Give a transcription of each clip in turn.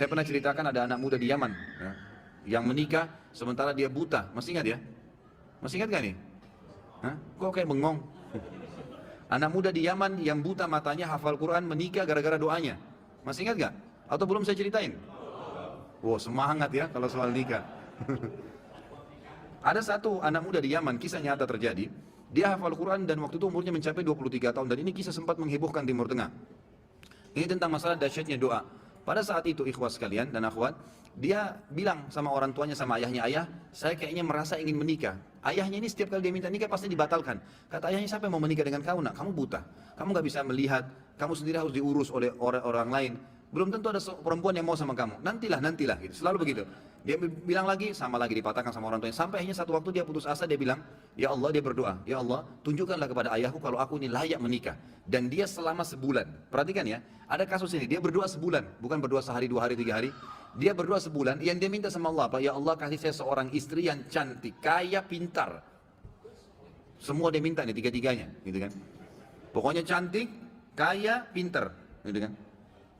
Saya pernah ceritakan ada anak muda di Yaman, ya, yang menikah sementara dia buta. Masih ingat ya? Masih ingat gak nih? Hah? Kok kayak bengong? Anak muda di Yaman yang buta matanya hafal Quran menikah gara-gara doanya. Masih ingat gak? Atau belum saya ceritain? Wow, semangat ya kalau soal nikah. Ada satu anak muda di Yaman, kisah nyata terjadi. Dia hafal Quran dan waktu itu umurnya mencapai 23 tahun. Dan ini kisah sempat menghebohkan Timur Tengah. Ini tentang masalah dahsyatnya doa. Pada saat itu ikhwah sekalian dan akhwat, dia bilang sama orang tuanya, sama ayahnya, ayah, saya kayaknya merasa ingin menikah. Ayahnya ini setiap kali dia minta nikah pasti dibatalkan. Kata ayahnya, siapa yang mau menikah dengan kamu nak? Kamu buta, kamu gak bisa melihat, kamu sendiri harus diurus oleh orang lain. Belum tentu ada perempuan yang mau sama kamu. Nantilah gitu. Selalu begitu. Dia bilang lagi, sama lagi dipatahkan sama orang tuanya. Sampai akhirnya satu waktu dia putus asa, dia bilang, ya Allah, dia berdoa, ya Allah, tunjukkanlah kepada ayahku kalau aku ini layak menikah. Dan dia selama sebulan. Perhatikan ya, ada kasus ini, dia berdoa sebulan, bukan berdoa sehari, 2 hari, 3 hari. Dia berdoa sebulan, yang dia minta sama Allah apa? Ya Allah, kasih saya seorang istri yang cantik, kaya, pintar. Semua dia minta nih, tiga-tiganya, gitu kan. Pokoknya cantik, kaya, pintar, gitu kan.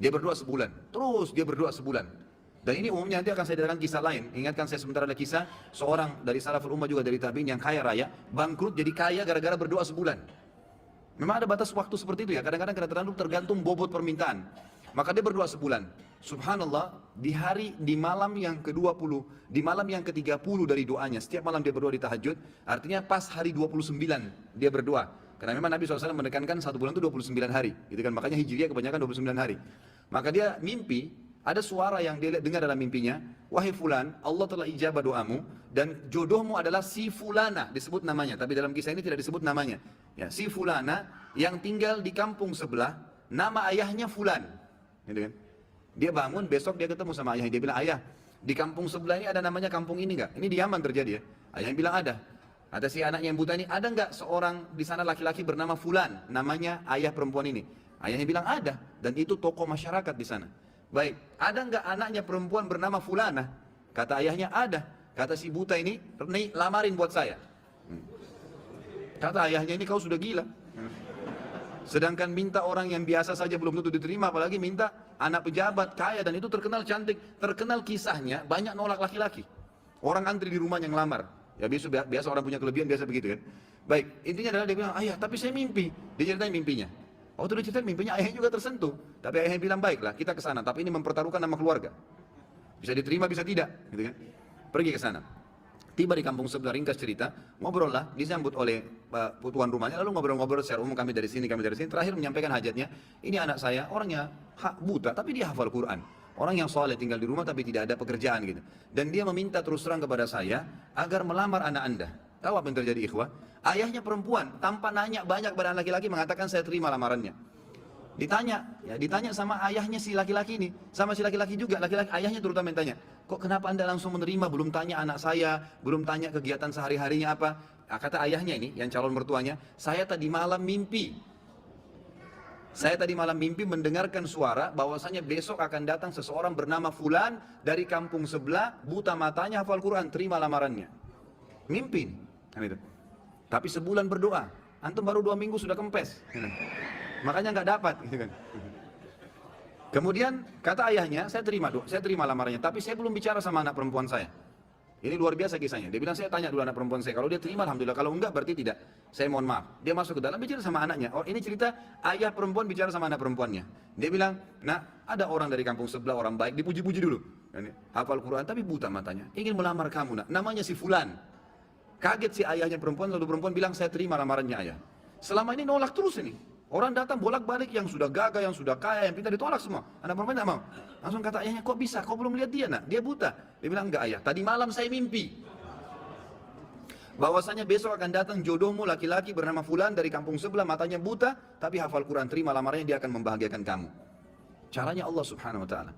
Dia berdoa sebulan, terus dia berdoa sebulan. Dan ini umumnya nanti akan saya datangkan kisah lain. Ingatkan saya sebentar ada kisah seorang dari salaful ummah juga dari tabi'in yang kaya raya, bangkrut jadi kaya gara-gara berdoa sebulan. Memang ada batas waktu seperti itu ya. Kadang-kadang tergantung bobot permintaan. Maka dia berdoa sebulan. Subhanallah, di malam yang ke-20, di malam yang ke-30 dari doanya, setiap malam dia berdoa di tahajud, artinya pas hari 29 dia berdoa. Karena memang Nabi SAW menekankan 1 bulan itu 29 hari. Gitu kan? Makanya Hijriah kebanyakan 29 hari. Maka dia mimpi, ada suara yang dia dengar dalam mimpinya, wahai fulan, Allah telah ijabah doamu, dan jodohmu adalah si fulana, disebut namanya, tapi dalam kisah ini tidak disebut namanya. Ya, si fulana yang tinggal di kampung sebelah, nama ayahnya fulan. Gitu kan? Dia bangun, besok dia ketemu sama ayahnya, dia bilang, ayah, di kampung sebelah ini ada namanya kampung ini enggak? Ini di Yaman terjadi ya. Ayahnya bilang ada. Ada si anaknya yang buta ini, ada enggak seorang di sana laki-laki bernama fulan, namanya ayah perempuan ini? Ayahnya bilang ada, dan itu tokoh masyarakat di sana. Baik, ada enggak anaknya perempuan bernama fulana? Kata ayahnya ada. Kata si buta ini, lamarin buat saya. Kata ayahnya ini, kau sudah gila. Sedangkan minta orang yang biasa saja belum tentu diterima, apalagi minta anak pejabat kaya, dan itu terkenal cantik, terkenal kisahnya banyak nolak laki-laki. Orang antri di rumah yang lamar. Ya biasa orang punya kelebihan biasa begitu kan. Baik, intinya adalah dia bilang, ayah tapi saya mimpi. Dia ceritain mimpinya. Oh itu dia ceritain mimpinya, ayahnya juga tersentuh. Tapi ayahnya bilang, baiklah kita ke sana, tapi ini mempertaruhkan nama keluarga. Bisa diterima bisa tidak, gitu kan. Pergi ke sana. Tiba di kampung sebelah, ringkas cerita, ngobrol lah, disambut oleh tuan rumahnya, lalu ngobrol-ngobrol secara umum, kami dari sini, terakhir menyampaikan hajatnya, ini anak saya, orangnya buta, tapi dia hafal Quran. Orang yang soleh tinggal di rumah tapi tidak ada pekerjaan gitu. Dan dia meminta terus terang kepada saya, agar melamar anak anda. Tahu apa yang terjadi ikhwah? Ayahnya perempuan, tanpa nanya banyak pada laki-laki, mengatakan saya terima lamarannya. Ditanya sama ayahnya si laki-laki ini, sama si laki-laki juga, ayahnya terutama yang tanya, kok kenapa anda langsung menerima, belum tanya anak saya, belum tanya kegiatan sehari-harinya apa? Kata ayahnya ini, yang calon mertuanya, saya tadi malam mimpi mendengarkan suara bahwasanya besok akan datang seseorang bernama Fulan dari kampung sebelah, buta matanya, hafal Quran, terima lamarannya. Mimpi, kan itu. Tapi sebulan berdoa, antum baru 2 minggu sudah kempes. Makanya nggak dapat, gitu kan. Kemudian kata ayahnya, saya terima lamarannya, tapi saya belum bicara sama anak perempuan saya. Ini luar biasa kisahnya. Dia bilang, saya tanya dulu anak perempuan saya, kalau dia terima alhamdulillah, kalau enggak berarti tidak. Saya mohon maaf. Dia masuk ke dalam bicara sama anaknya. Oh, ini cerita ayah perempuan bicara sama anak perempuannya. Dia bilang, nah ada orang dari kampung sebelah, orang baik, dipuji-puji dulu. Hafal Quran tapi buta matanya, ingin melamar kamu nak, namanya si Fulan. Kaget si ayahnya perempuan, lalu perempuan bilang, saya terima lamarannya ayah. Selama ini nolak terus ini. Orang datang bolak-balik, yang sudah gagah, yang sudah kaya, yang pintar, ditolak semua. Anak perempuan tidak mau. Langsung kata ayahnya, kok bisa? Kau belum lihat dia nak? Dia buta. Dia bilang, enggak ayah, tadi malam saya mimpi bahwasanya besok akan datang jodohmu laki-laki bernama Fulan dari kampung sebelah, matanya buta, tapi hafal Quran, terima lamarannya, dia akan membahagiakan kamu. Caranya Allah subhanahu wa ta'ala.